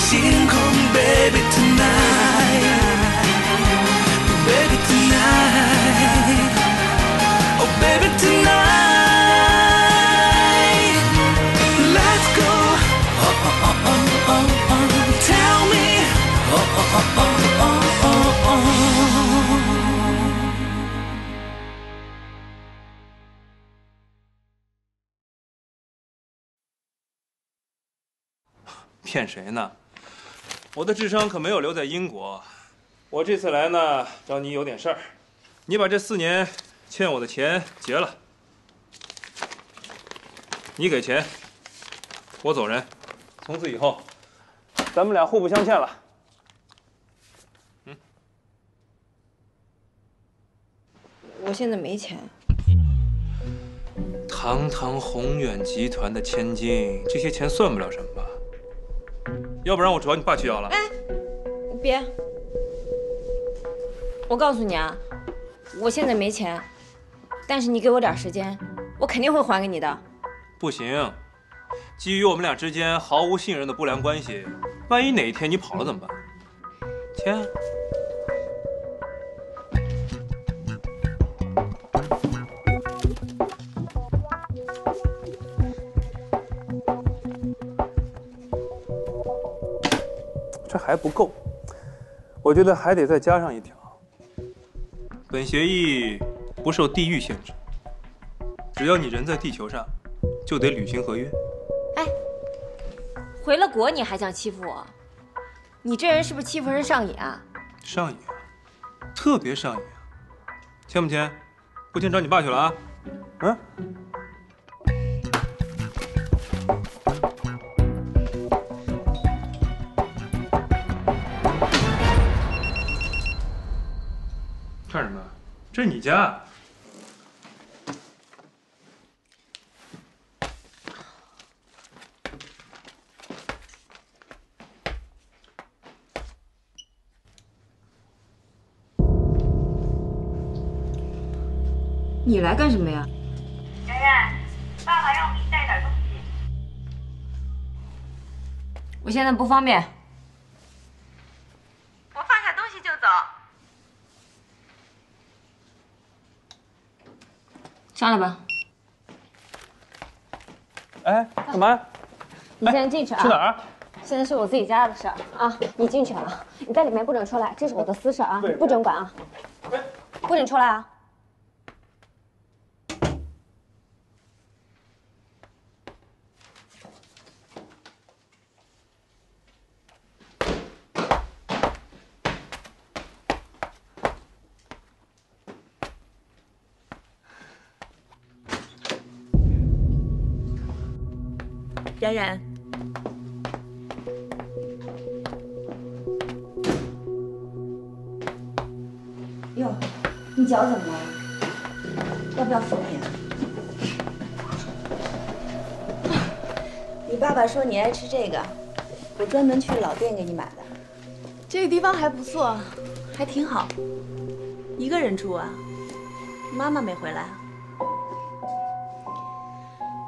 星空 ，Baby tonight，Baby tonight，Oh baby tonight，Let's go，Tell me，骗谁呢？我的智商可没有留在英国，我这次来呢，找你有点事儿。你把这4年欠我的钱结了，你给钱，我走人，从此以后，咱们俩互不相欠了。我现在没钱。堂堂宏远集团的千金，这些钱算不了什么吧？要不然我找你爸去要了。哎，别！我告诉你啊，我现在没钱，但是你给我点时间，我肯定会还给你的。不行，基于我们俩之间毫无信任的不良关系，万一哪一天你跑了怎么办？签啊！这还不够，我觉得还得再加上一条：本协议不受地域限制，只要你人在地球上，就得履行合约。哎，回了国你还想欺负我？你这人是不是欺负人上瘾啊？上瘾啊，特别上瘾啊！签不签？不签找你爸去了啊！嗯。干什么？这是你家。你来干什么呀？圆圆，爸爸让我给你带点东西。我现在不方便。我放下东西就走。上来吧。哎，干嘛？你现在进去啊。去哪儿？现在是我自己家的事儿啊，你进去啊，你在里面不准出来，这是我的私事啊，你不准管啊，不准出来啊。冉冉，哟，你脚怎么了？要不要敷面？你爸爸说你爱吃这个，我专门去老店给你买的。这个地方还不错，还挺好。一个人住啊？妈妈没回来啊？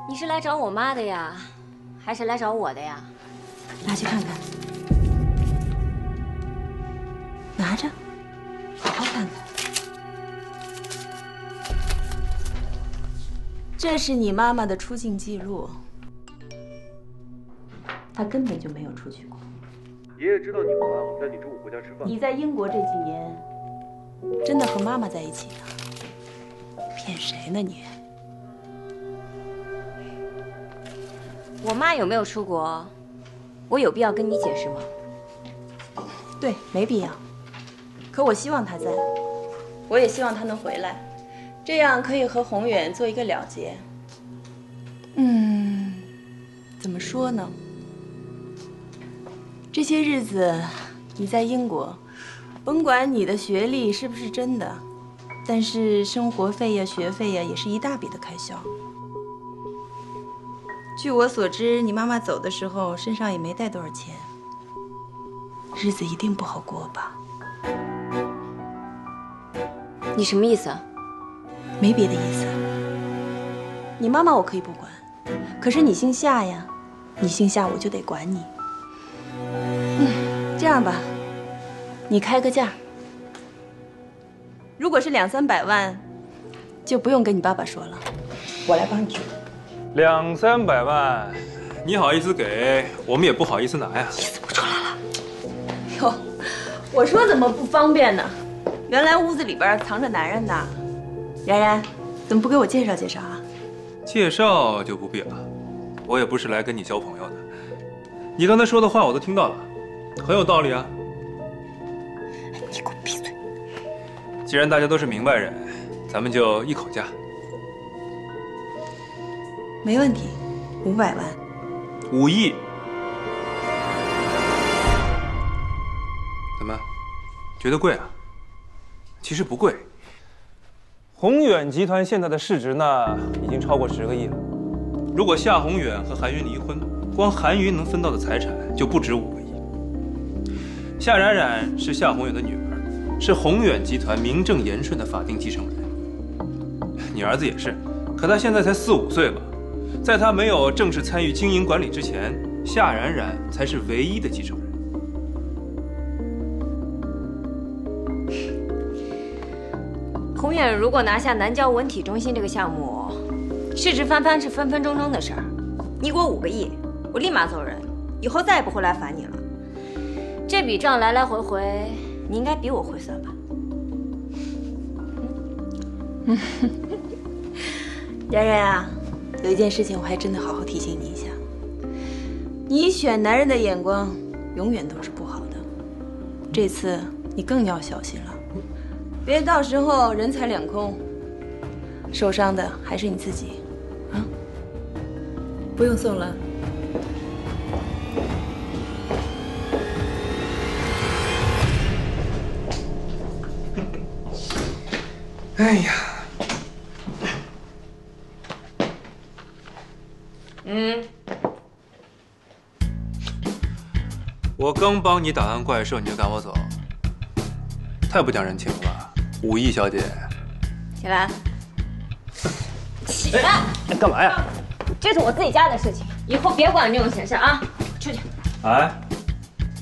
你是来找我妈的呀，还是来找我的呀？拿去看看，拿着，好好看看。这是你妈妈的出境记录，她根本就没有出去过。爷爷知道你忙啊，让你中午回家吃饭。你在英国这几年，真的和妈妈在一起的？骗谁呢你？我妈有没有出国，我有必要跟你解释吗？对，没必要。可我希望她在，我也希望她能回来，这样可以和宏远做一个了结。怎么说呢？这些日子你在英国，甭管你的学历是不是真的，但是生活费呀、学费呀，也是一大笔的开销。据我所知，你妈妈走的时候身上也没带多少钱，日子一定不好过吧？你什么意思啊？没别的意思。你妈妈我可以不管，可是你姓夏呀，你姓夏我就得管你。这样吧，你开个价。如果是200、300万，就不用跟你爸爸说了，我来帮你决。200、300万，你好意思给，我们也不好意思拿呀。意思不出来了。哟，我说怎么不方便呢？原来屋子里边藏着男人呢。然然，怎么不给我介绍介绍啊？介绍就不必了，我也不是来跟你交朋友的。你刚才说的话我都听到了，很有道理啊。你给我闭嘴！既然大家都是明白人，咱们就一口价。没问题，500万。5亿。怎么，觉得贵啊？其实不贵。宏远集团现在的市值呢，已经超过10个亿了。如果夏宏远和韩云离婚，光韩云能分到的财产就不止5个亿。夏冉冉是夏宏远的女儿，是宏远集团名正言顺的法定继承人。你儿子也是，可他现在才4、5岁吧？在他没有正式参与经营管理之前，夏冉冉才是唯一的继承人。宏远如果拿下南郊文体中心这个项目，市值翻番是分分钟钟的事儿。你给我5个亿，我立马走人，以后再也不会来烦你了。这笔账来来回回，你应该比我会算吧？然然啊，有一件事情我还真的好好提醒你一下，你选男人的眼光永远都是不好的，这次你更要小心了，别到时候人财两空，受伤的还是你自己啊！不用送了。哎呀，我刚帮你打完怪兽，你就赶我走，太不讲人情了吧，5亿小姐。起来，起来！干嘛呀？这是我自己家的事情，以后别管这种闲事啊！出去。哎，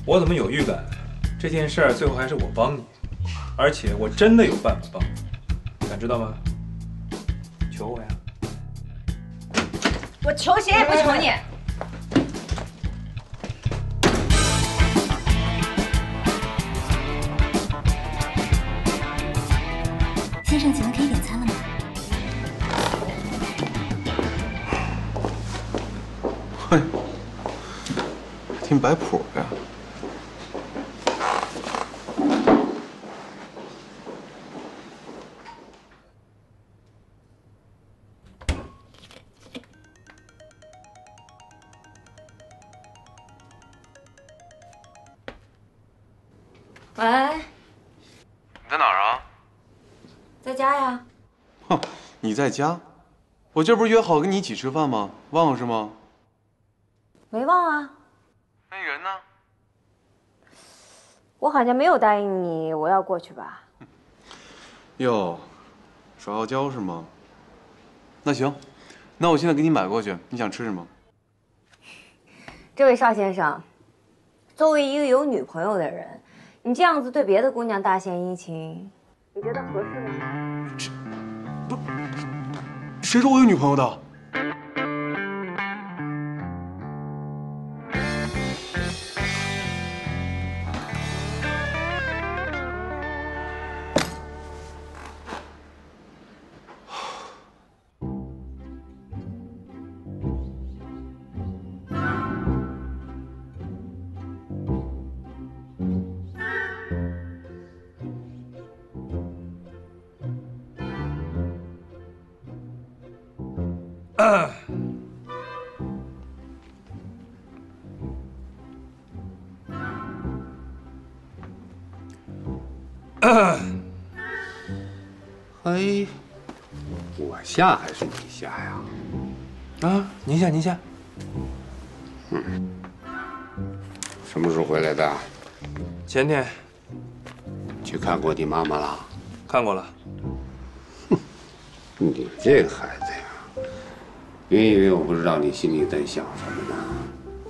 我怎么有预感，这件事儿最后还是我帮你，而且我真的有办法帮你，想知道吗？求我呀！我求谁也不求你。先生，请问可以点餐了吗？嘿，挺摆谱呀。喂，你在哪儿啊？在家呀。哼，你在家？我这不是约好跟你一起吃饭吗？忘了是吗？没忘啊。那人呢？我好像没有答应你我要过去吧？哟，耍傲娇是吗？那行，那我现在给你买过去。你想吃什么？这位邵先生，作为一个有女朋友的人，你这样子对别的姑娘大献殷勤，你觉得合适吗？谁说我有女朋友的？嘿，我下还是你下呀？啊，您下您下。什么时候回来的？前天去看过你妈妈了？看过了。你这个孩子呀，别以为我不知道你心里在想什么呢。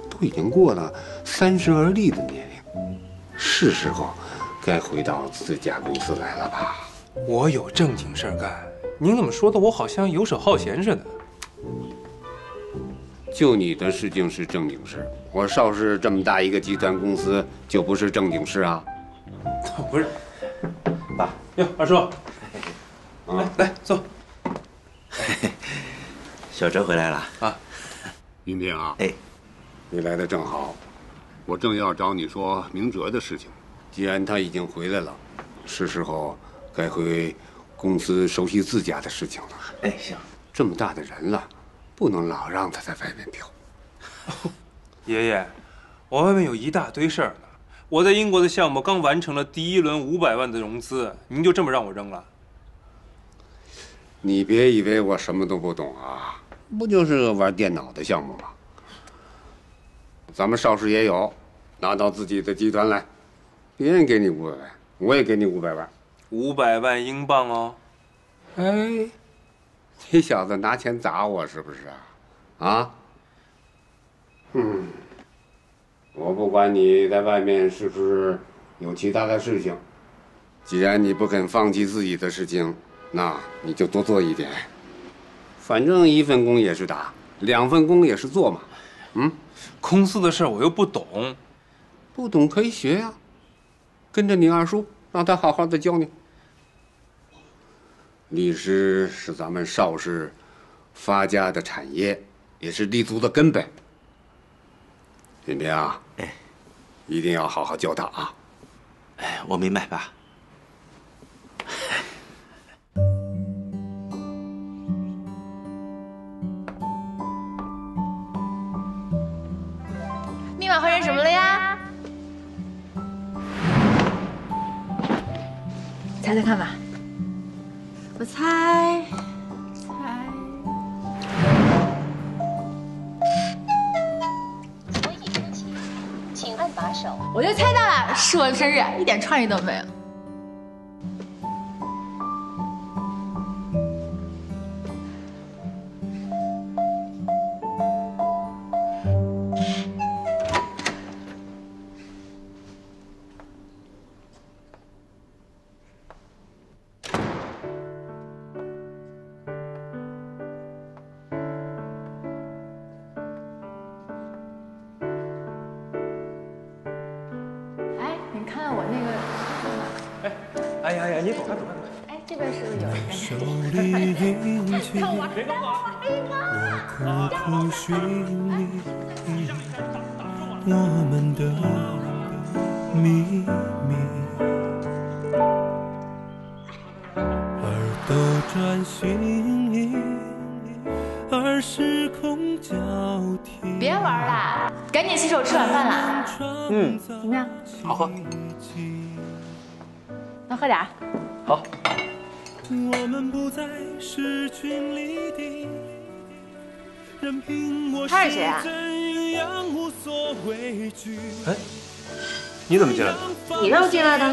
都已经过了30而立的年龄，是时候该回到自家公司来了吧？我有正经事儿干，您怎么说的我好像游手好闲似的？就你的事情是正经事，我邵氏这么大一个集团公司就不是正经事啊？不是，爸，哟，二叔，来坐。小哲回来了啊，云平啊，哎，你来的正好，我正要找你说明哲的事情。既然他已经回来了，是时候该回公司熟悉自家的事情了。哎，行，这么大的人了，不能老让他在外面飘。爷爷，我外面有一大堆事儿呢。我在英国的项目刚完成了第一轮500万的融资，您就这么让我扔了？你别以为我什么都不懂啊，不就是个玩电脑的项目吗？咱们邵氏也有，拿到自己的集团来，别人给你500万，我也给你500万，500万英镑哦。哎，你小子拿钱砸我是不是啊？啊？我不管你在外面是不是有其他的事情，既然你不肯放弃自己的事情，那你就多做一点。反正1份工也是打，2份工也是做嘛。公司的事我又不懂，不懂可以学呀，跟着你二叔，让他好好的教你。律师是咱们邵氏发家的产业，也是立足的根本。云平啊，哎，一定要好好教他啊！哎，我明白爸。密码换成什么了呀？猜猜看吧。我猜。请按把手。我就猜到了，是我的生日，一点创意都没有。哎呀，你走开。哎，这边是不是有一个？看我，别跟我。苦苦寻觅我们的秘密，而斗转星移，而时空交替。别玩啦，赶紧洗手吃晚饭啦。怎么样？好喝。多喝点。好。我们不再是群里的。他是谁啊？哎，你怎么进来的？你让我进来的。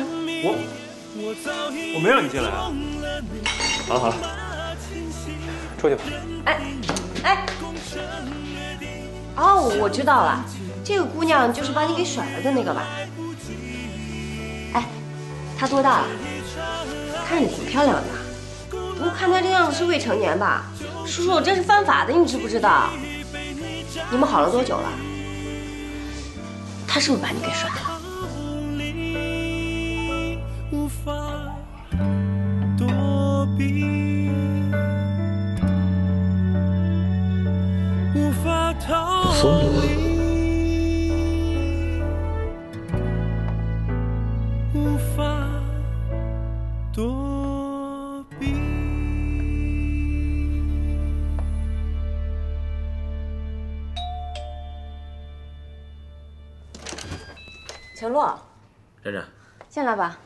我没让你进来啊。好了，出去吧。哎，哦，我知道了，这个姑娘就是把你给甩了的那个吧？哎，她多大了？看着挺漂亮的，不过看她这样子是未成年吧？叔叔，这是犯法的，你知不知道？你们好了多久了？他是不是把你给甩了？无法躲避，无法逃离，无法躲避。陈洛，冉冉，进来吧。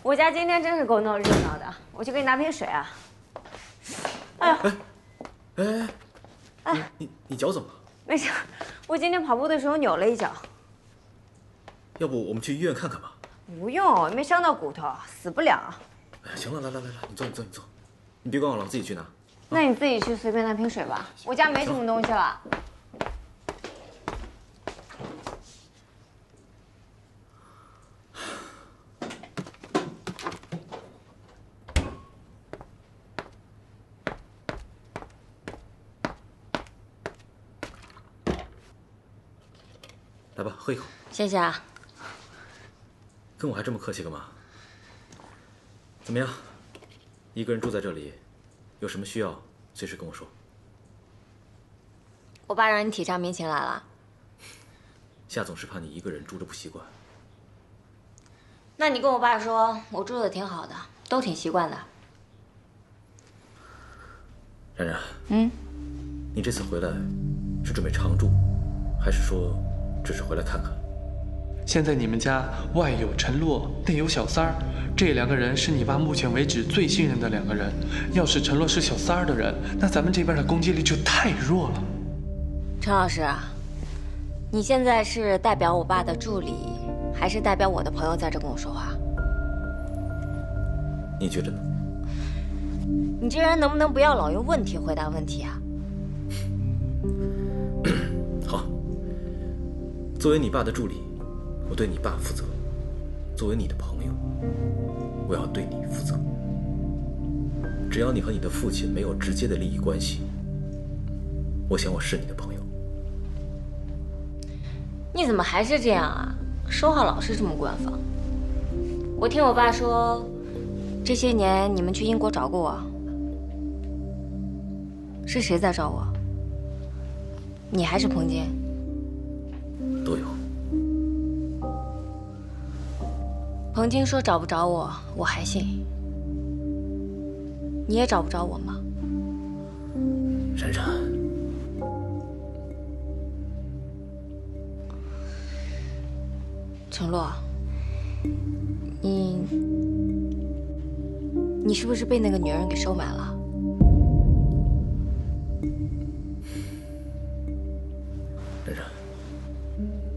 我家今天真是够闹热闹的，我去给你拿瓶水啊。哎呦，哎，你脚怎么了？没事，我今天跑步的时候扭了一脚。要不我们去医院看看吧？不用，没伤到骨头，死不了。哎呀，行了，来，你坐，你别管我了，我自己去拿。那你自己去随便拿瓶水吧，我家没什么东西了。来吧，喝一口。谢谢啊。跟我还这么客气干嘛？怎么样？一个人住在这里，有什么需要随时跟我说。我爸让你体察民情来了。夏总是怕你一个人住着不习惯。那你跟我爸说，我住的挺好的，都挺习惯的。冉冉，嗯，你这次回来是准备常住，还是说只是回来看看？现在你们家外有陈洛，内有小三儿，这2个人是你爸目前为止最信任的2个人。要是陈洛是小三儿的人，那咱们这边的攻击力就太弱了。陈老师，你现在是代表我爸的助理，还是代表我的朋友在这跟我说话？你觉得呢？你这人能不能不要老用问题回答问题啊？好，作为你爸的助理，我对你爸负责；作为你的朋友，我要对你负责。只要你和你的父亲没有直接的利益关系，我想我是你的朋友。你怎么还是这样啊？说话老是这么官方。我听我爸说，这些年你们去英国找过我，是谁在找我？你还是彭坚？都有。彭京说找不着我，我还信。你也找不着我吗？冉冉，程洛，你是不是被那个女人给收买了？冉冉，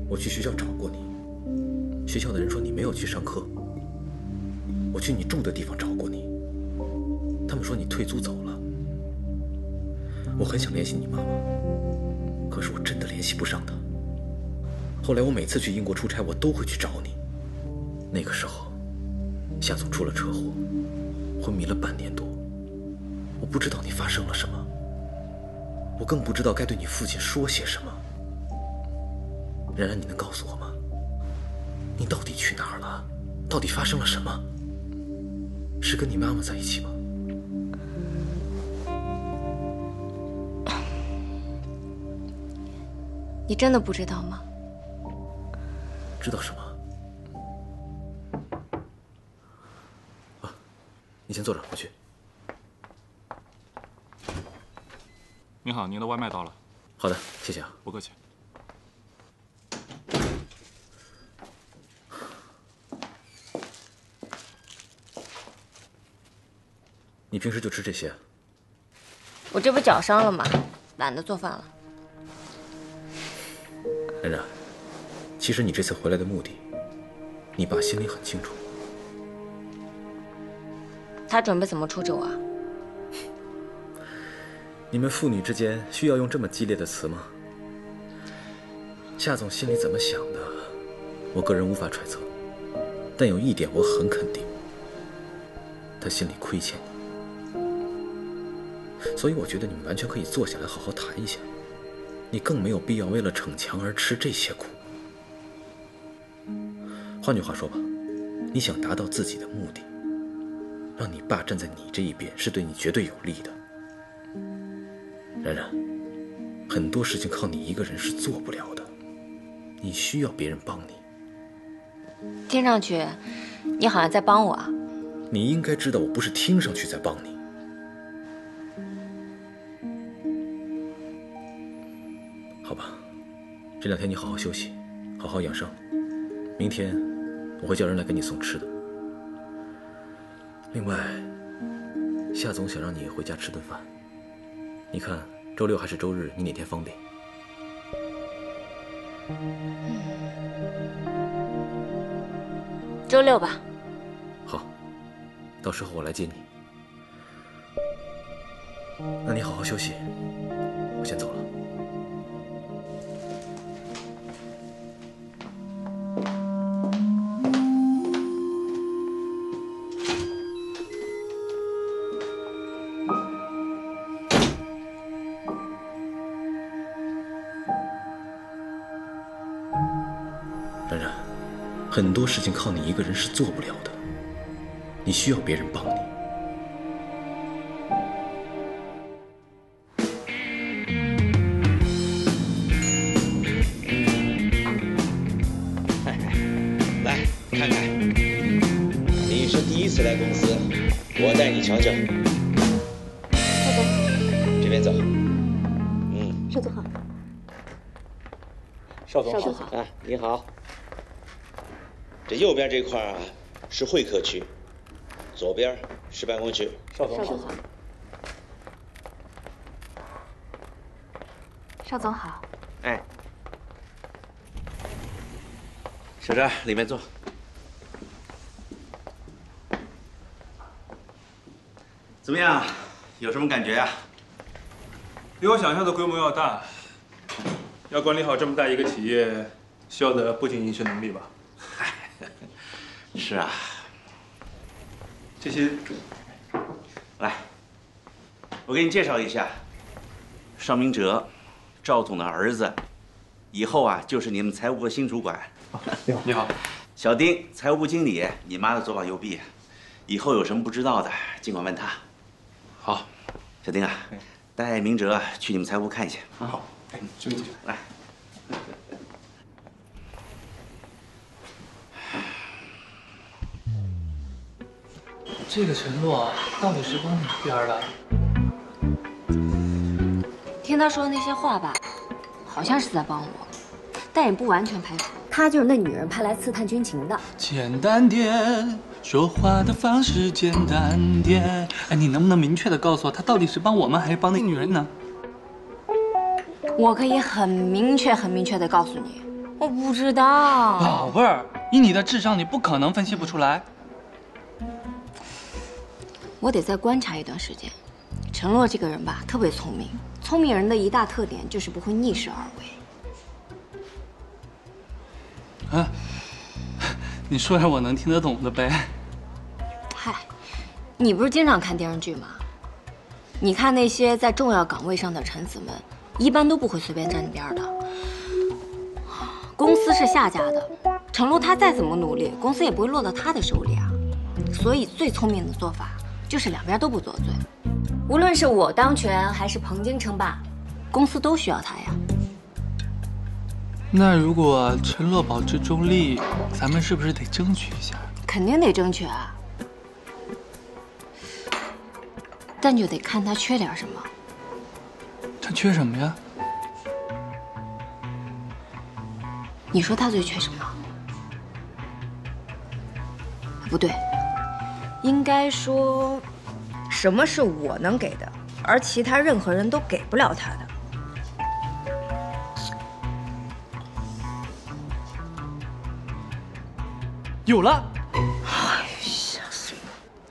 我去学校找过你，学校的人说你没有去上课。我去你住的地方找过你，他们说你退租走了。我很想联系你妈妈，可是我真的联系不上她。后来我每次去英国出差，我都会去找你。那个时候，夏总出了车祸，昏迷了半年多。我不知道你发生了什么，我更不知道该对你父亲说些什么。冉冉，你能告诉我吗？你到底去哪儿了？到底发生了什么？是跟你妈妈在一起吗？你真的不知道吗？知道什么？啊，你先坐着，我去。您好，您的外卖到了。好的，谢谢啊。不客气。你平时就吃这些？我这不脚伤了吗？懒得做饭了。冉冉，其实你这次回来的目的，你爸心里很清楚。他准备怎么处置我啊？你们父女之间需要用这么激烈的词吗？夏总心里怎么想的，我个人无法揣测。但有一点我很肯定，他心里亏欠你。所以我觉得你们完全可以坐下来好好谈一下。你更没有必要为了逞强而吃这些苦。换句话说吧，你想达到自己的目的，让你爸站在你这一边是对你绝对有利的。冉冉，很多事情靠你一个人是做不了的，你需要别人帮你。听上去，你好像在帮我啊。你应该知道我不是听上去在帮你。好吧，这2天你好好休息，好好养伤。明天我会叫人来给你送吃的。另外，夏总想让你回家吃顿饭，你看周6还是周日，你哪天方便？周6吧。好，到时候我来接你。那你好好休息，我先走了。冉冉，很多事情靠你一个人是做不了的，你需要别人帮你。来看看，你是第一次来公司，我带你瞧瞧。少总，这边走。少总好。邵总好啊，你好。这右边这块啊是会客区，左边是办公区。邵总好。邵总好。哎，小张，里面坐。怎么样？有什么感觉啊？比我想象的规模要大。要管理好这么大一个企业，需要的不仅仅是能力吧？是啊。这些，来，我给你介绍一下，邵明哲，赵总的儿子，以后啊就是你们财务部新主管。你好。小丁，财务部经理，你妈的左膀右臂，以后有什么不知道的，尽管问他。好，小丁啊，带明哲去你们财务部看一下。好。去来。这个承诺到底是帮哪边的？听他说那些话吧，好像是在帮我，但也不完全排除他就是那女人派来刺探军情的。简单点，说话的方式简单点。哎，你能不能明确的告诉我，他到底是帮我们还是帮那女人呢？我可以很明确的告诉你，我不知道。宝贝儿，以你的智商，你不可能分析不出来。我得再观察一段时间。陈洛这个人吧，特别聪明，聪明人的一大特点就是不会逆势而为。啊，你说点我能听得懂的呗。嗨，你不是经常看电视剧吗？你看那些在重要岗位上的臣子们，一般都不会随便站边的。公司是夏家的，陈洛他再怎么努力，公司也不会落到他的手里啊。所以最聪明的做法就是两边都不作对。无论是我当权还是彭京称霸，公司都需要他呀。那如果陈洛保持中立，咱们是不是得争取一下？肯定得争取啊，但就得看他缺点什么。他缺什么呀？你说他最缺什么？不对，应该说，什么是我能给的，而其他任何人都给不了他的。有了！哎，吓死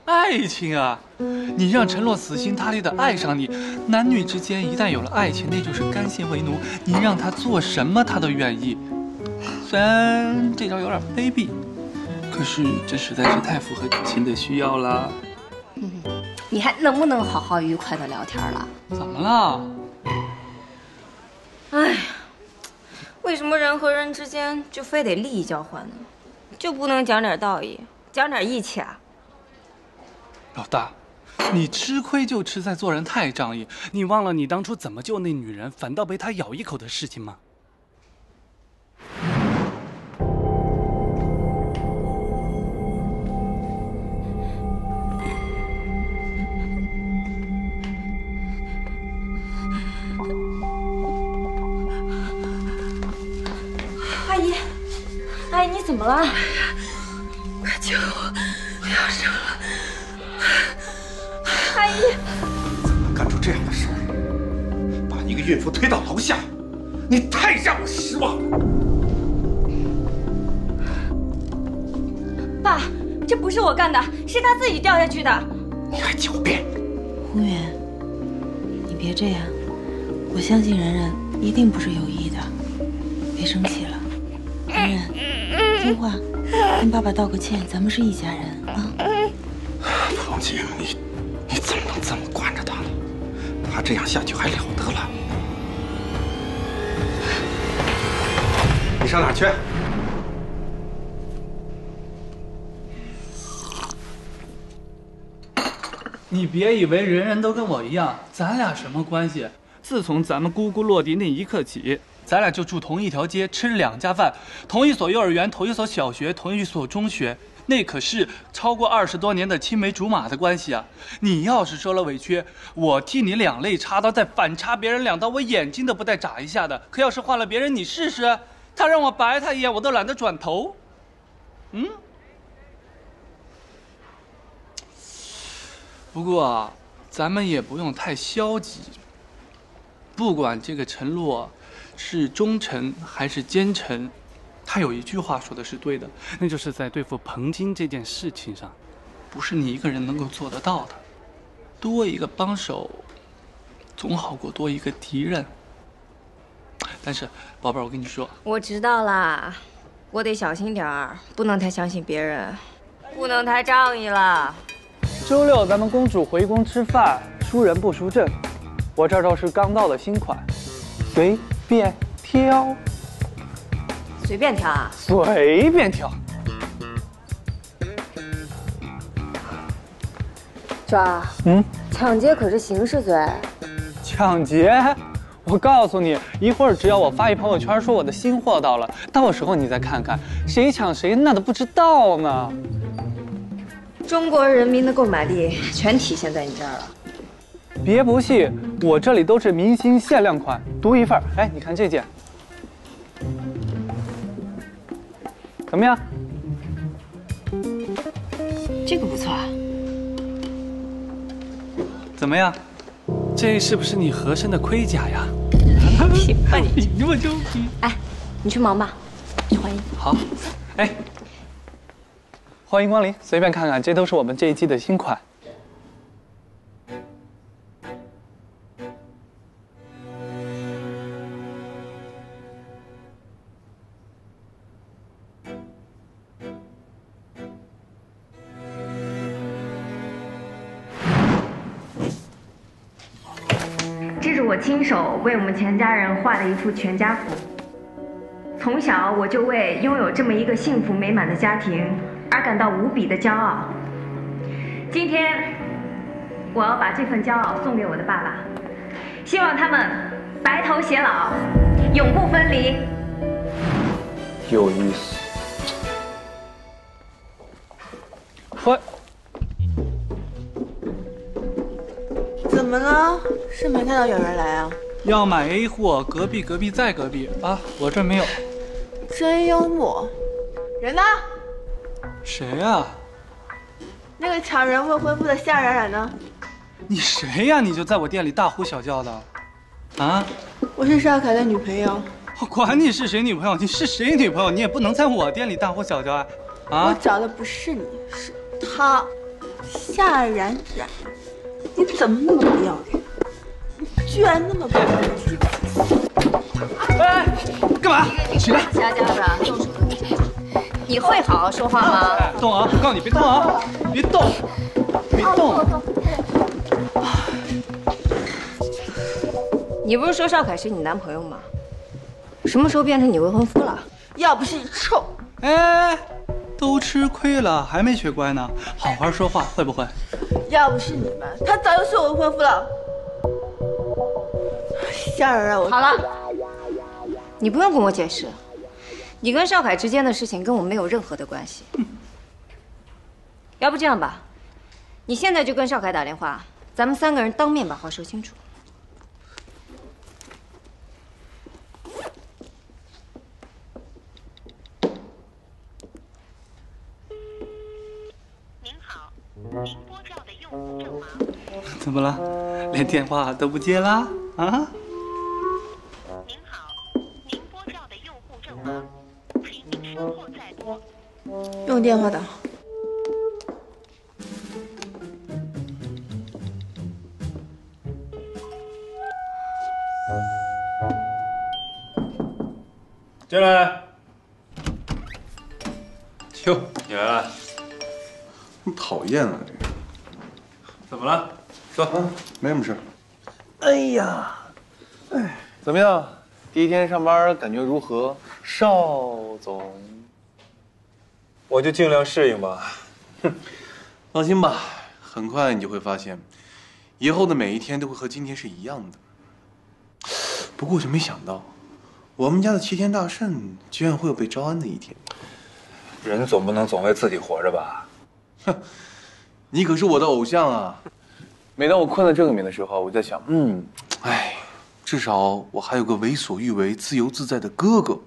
我！爱情啊！你让陈洛死心塌地的爱上你，男女之间一旦有了爱情，那就是甘心为奴。你让他做什么，他都愿意。虽然这招有点卑鄙，可是这实在是太符合感情的需要了。你还能不能好好愉快的聊天了？怎么了？哎呀，为什么人和人之间就非得利益交换呢？就不能讲点道义，讲点义气啊？老大，你吃亏就吃在做人太仗义，你忘了你当初怎么救那女人，反倒被她咬一口的事情吗？阿姨，阿姨，你怎么了？快救我！我要生了！阿姨，怎么能干出这样的事儿？把一个孕妇推到楼下，你太让我失望了！爸，这不是我干的，是他自己掉下去的。你还狡辩！宏远，你别这样，我相信然然一定不是有意的，别生气了。然然，听话，跟爸爸道个歉，咱们是一家人啊。彭京，你怎么能这么惯着他呢？他这样下去还了得了？你上哪儿去？你别以为人人都跟我一样，咱俩什么关系？自从咱们姑姑落地那一刻起，咱俩就住同一条街，吃2家饭，同一所幼儿园，同一所小学，同一所中学，那可是超过20多年的青梅竹马的关系啊！你要是受了委屈，我替你两肋插刀，再反插别人2刀，我眼睛都不带眨一下的。可要是换了别人，你试试，他让我白他一眼，我都懒得转头。不过咱们也不用太消极。不管这个陈洛是忠臣还是奸臣，他有一句话说的是对的，那就是在对付彭京这件事情上，不是你一个人能够做得到的。多一个帮手，总好过多一个敌人。但是，宝贝儿，我跟你说，我知道啦，我得小心点儿，不能太相信别人，不能太仗义了。周6咱们公主回宫吃饭，输人不输阵。我这都是刚到的新款，随便挑。随便挑啊？随便挑。这儿，抢劫可是刑事罪。抢劫？我告诉你，一会儿只要我发一朋友圈说我的新货到了，到时候你再看看，谁抢谁那都不知道呢。中国人民的购买力全体现在你这儿了。别不信，我这里都是明星限量款，独一份。哎，你看这件，怎么样？这个不错啊。怎么样？这是不是你合身的盔甲呀？喜欢你，你我就皮。哎，你去忙吧，去换衣服。好。哎，欢迎光临，随便看看，这都是我们这一季的新款。这是我亲手为我们全家人画的一幅全家福。从小我就为拥有这么一个幸福美满的家庭而感到无比的骄傲。今天，我要把这份骄傲送给我的爸爸，希望他们白头偕老，永不分离。有意思。喂。怎么了？是没看到有人来啊？要买 A 货，隔壁再隔壁啊！我这没有。真幽默。人呢？谁呀？那个抢人未婚夫的夏冉冉呢？你谁呀？你就在我店里大呼小叫的，啊？我是邵凯的女朋友。我管你是谁女朋友，你是谁女朋友，你也不能在我店里大呼小叫啊！啊！我找的不是你，是他，夏冉冉。你怎么那么不要脸？你居然那么不能提哎，干嘛？起来！家家的动手动脚，你会好好说话吗？动啊！我告诉你别动啊！别动！别动！你不是说邵凯是你男朋友吗？什么时候变成你未婚夫了？要不是你臭！哎，都吃亏了还没学乖呢，好好说话会不会？要不是你们，他早就是我未婚夫了。夏冉冉，我好了，你不用跟我解释，你跟邵凯之间的事情跟我没有任何的关系。要不这样吧，你现在就跟邵凯打电话，咱们3个人当面把话说清楚。您好，您拨叫的用户正忙。怎么了？连电话都不接啦？啊？您好，您拨叫的用户正忙，请您稍后再拨。用电话打。进来。哟，你来了。你讨厌啊这个。怎么了？说。没什么事。哎呀，哎，怎么样？第一天上班感觉如何？邵总，我就尽量适应吧。哼，放心吧，很快你就会发现，以后的每一天都会和今天是一样的。不过我就没想到，我们家的齐天大圣居然会有被招安的一天。人总不能总为自己活着吧？哼，你可是我的偶像啊！每当我困在这个里面的时候，我在想，至少我还有个为所欲为、自由自在的哥哥。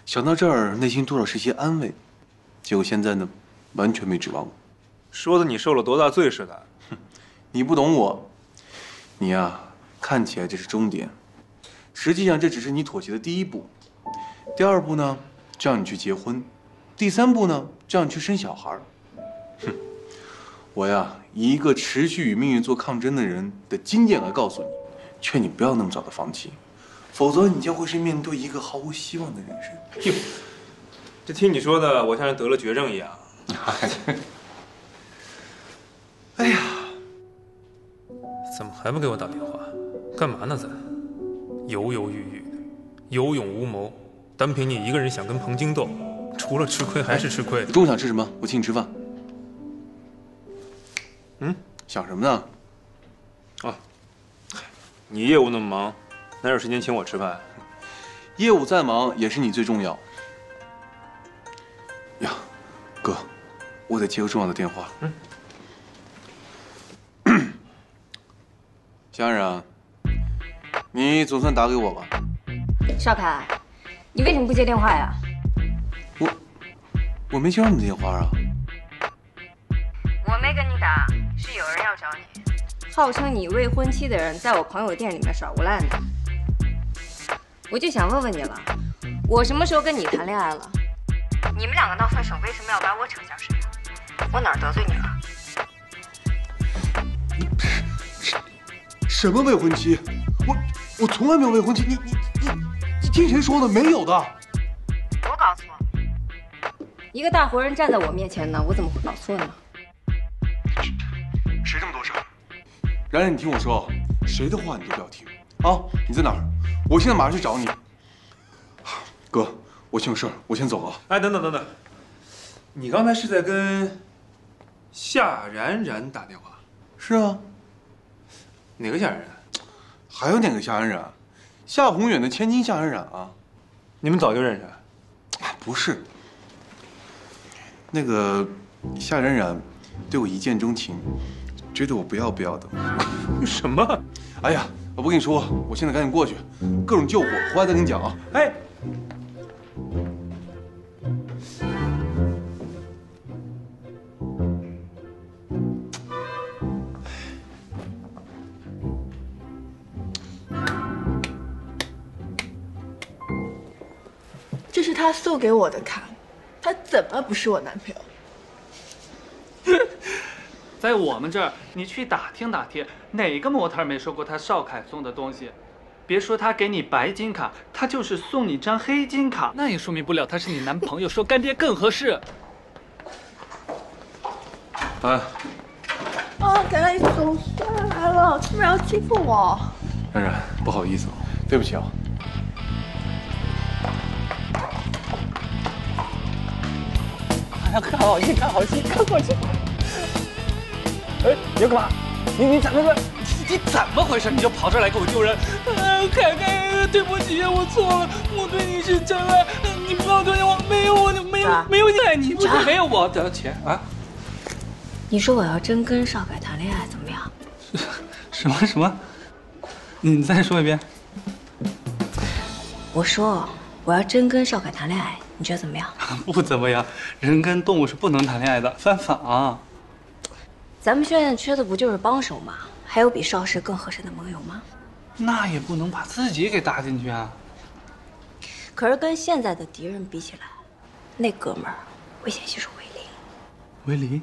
想到这儿，内心多少是些安慰。结果现在呢，完全没指望我。说的你受了多大罪似的。哼，你不懂我。你呀，看起来这是终点，实际上这只是你妥协的第一步。第二步呢，就让你去结婚；第三步呢，就让你去生小孩。哼，我呀，以一个持续与命运做抗争的人的经验来告诉你，劝你不要那么早的放弃，否则你将会是面对一个毫无希望的人生。哟，这听你说的，我像是得了绝症一样。哎呀，怎么还不给我打电话？干嘛呢咱？犹犹豫豫，有勇无谋，单凭你一个人想跟彭京斗，除了吃亏还是吃亏。中午想吃什么？我请你吃饭。想什么呢？啊，你业务那么忙，哪有时间请我吃饭？业务再忙也是你最重要。呀，哥，我得接个重要的电话。小冉冉，你总算打给我吧。少凯，你为什么不接电话呀？我没接到你的电话啊。我没跟你打，是有人要找你。号称你未婚妻的人在我朋友店里面耍无赖呢。我就想问问你了，我什么时候跟你谈恋爱了？你们两个闹分手，为什么要把我扯下水啊？我哪儿得罪你了？什么未婚妻？我从来没有未婚妻。你听谁说的？没有的。我搞错了。一个大活人站在我面前呢，我怎么会搞错呢？谁这么多事儿？冉冉，你听我说，谁的话你都不要听啊！你在哪儿？我现在马上去找你。哥，我先有事儿，我先走了。哎，等等，你刚才是在跟夏冉冉打电话？是啊。哪个夏冉冉？还有哪个夏冉冉？夏宏远的千金夏冉冉啊！你们早就认识？不是。那个夏冉冉对我一见钟情，觉得我不要的。什么？哎呀，我不跟你说，我现在赶紧过去，各种救火，回来再跟你讲啊。哎。这是他送给我的卡，他怎么不是我男朋友？在我们这儿，你去打听打听，哪个模特没收过他邵凯送的东西？别说他给你白金卡，他就是送你张黑金卡，那也说明不了他是你男朋友，说干爹更合适。哎，原来你总算来了，出门要欺负我。冉冉，不好意思，对不起啊。看好戏，看好戏，看好戏！哎，你要干嘛？你怎么了？你怎么回事？你就跑这儿来给我救人？凯凯，对不起，我错了，我对你是真爱，你不要对我，没有你爱你，不是没有我的钱啊！你说我要真跟邵凯谈恋爱怎么样？什么？你再说一遍。我说我要真跟邵凯谈恋爱，你觉得怎么样？不怎么样，人跟动物是不能谈恋爱的，犯法啊。咱们现在缺的不就是帮手吗？还有比邵氏更合适的盟友吗？那也不能把自己给搭进去啊。可是跟现在的敌人比起来，那哥们儿危险系数为零。为零？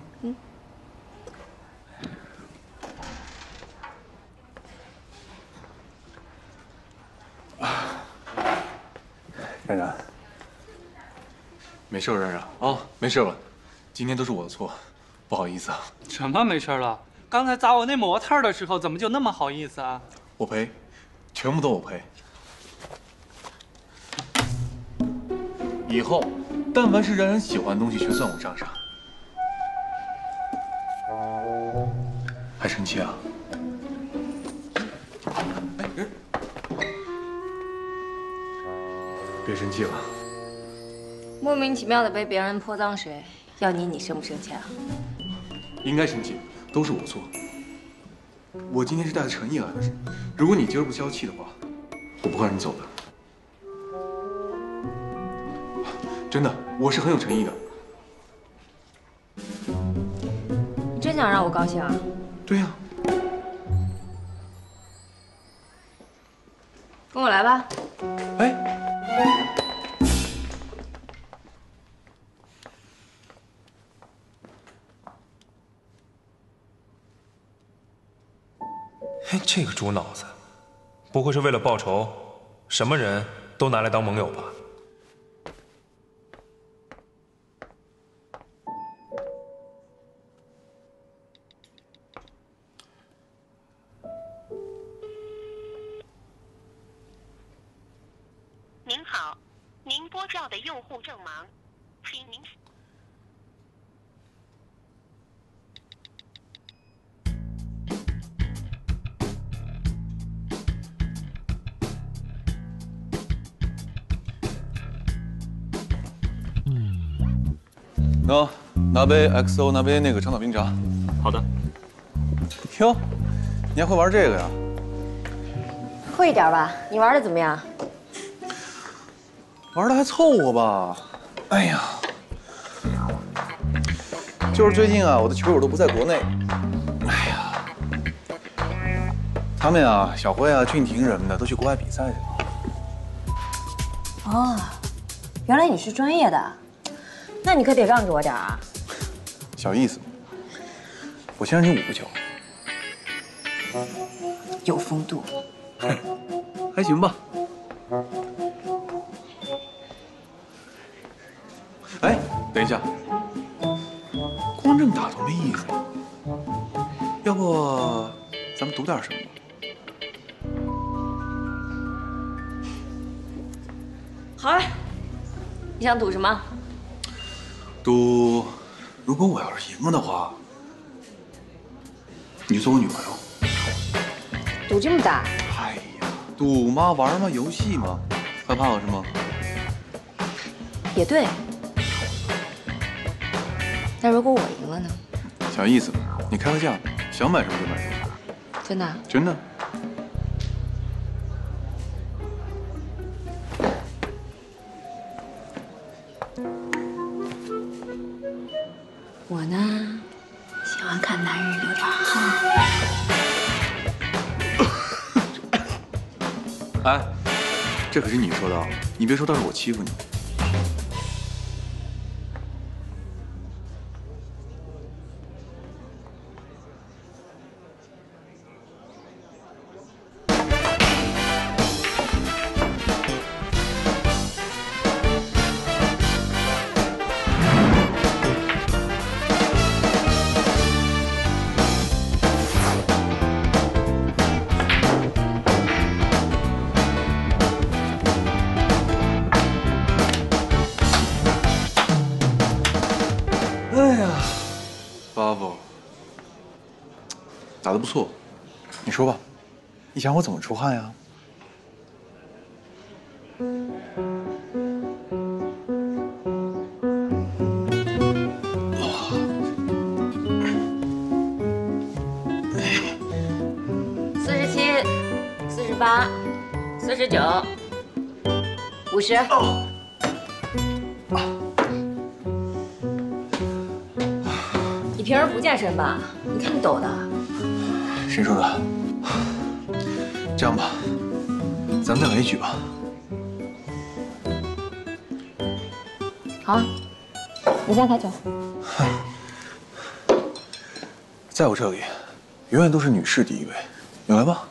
冉冉，没事，冉冉啊，没事了，今天都是我的错，不好意思啊。什么没事了？刚才砸我那模特的时候，怎么就那么好意思啊？我赔，全部都我赔。以后，但凡是冉冉喜欢的东西，全算我账上。还生气啊？哎，人，别生气了。莫名其妙的被别人泼脏水，要你生不生气啊？应该生气，都是我错。我今天是带着诚意来的，如果你今儿不消气的话，我不会让你走的。真的，我是很有诚意的。你真想让我高兴啊？对呀。跟我来吧。哎。哎，这个猪脑子，不会是为了报仇，什么人都拿来当盟友吧？您好，您拨叫的用户正忙，请您。喏，拿杯 XO， 拿杯那个长岛冰茶。好的。哟，你还会玩这个呀？会一点吧。你玩的怎么样？玩的还凑合吧。哎呀，就是最近啊，我的球友都不在国内。哎呀，他们啊，小辉啊、俊廷什么的都去国外比赛去了。哦，原来你是专业的。那你可得让着我点啊！小意思，我先让你5个球，有风度，还行吧。哎，等一下，光这么打多没意思，要不咱们赌点什么？好啊，你想赌什么？赌，如果我要是赢了的话，你就做我女朋友。赌这么大？哎呀，赌嘛，玩嘛，游戏嘛，害怕我是吗？也对。那如果我赢了呢？小意思，你开个价，想买什么就买什么。真的？真的。我呢，喜欢看男人流点汗。哎，这可是你说的，你别说到时候我欺负你。打得不错，你说吧，你想我怎么出汗呀？47、48、49、50。你平时不健身吧？你看你抖的。谁说的？这样吧，咱们再来一局吧。好，你先开球。在我这里，永远都是女士第一位。你来吧。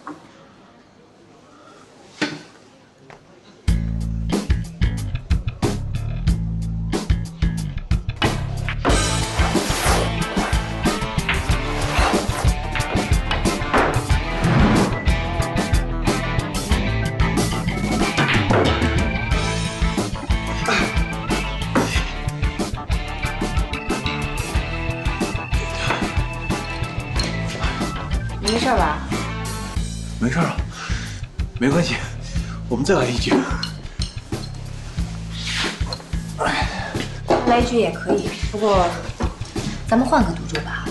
没关系，我们再来一局。来一局也可以，不过咱们换个赌注吧。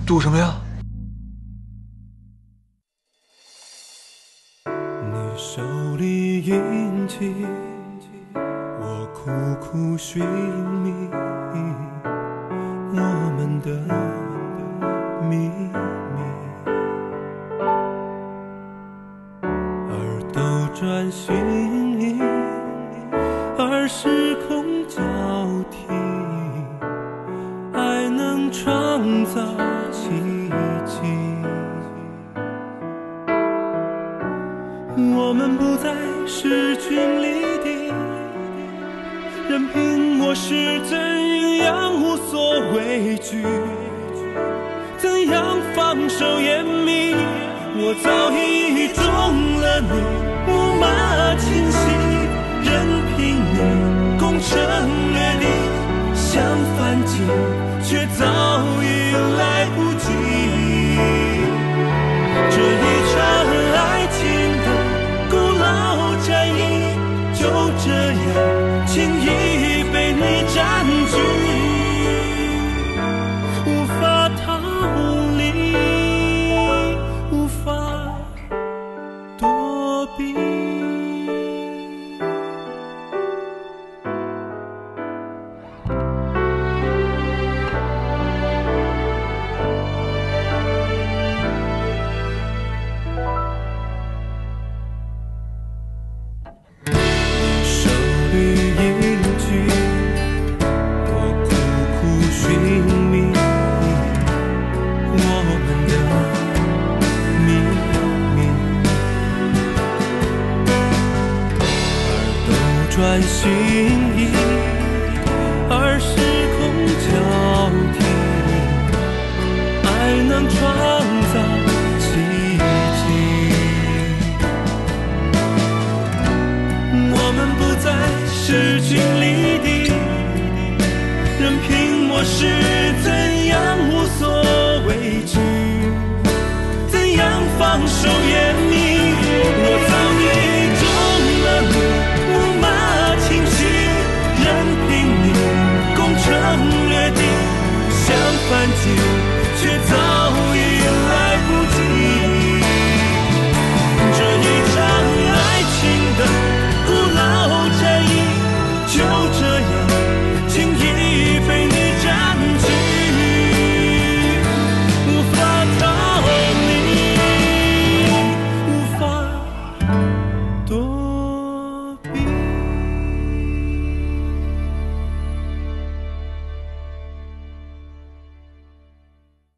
赌什么呀？你手里印记，我苦苦寻觅我们的秘密，而斗转星移，而时空交替，爱能创造奇迹。我们不再势均力敌，任凭我是怎样无所畏惧，怎样放手掩秘，我早已中了你木马侵袭，任凭你攻城略地，想反击却早已来不及。这一场爱情的古老战役，就这样轻易被你占据，无法逃离，无法躲避。转心意，而时空交替。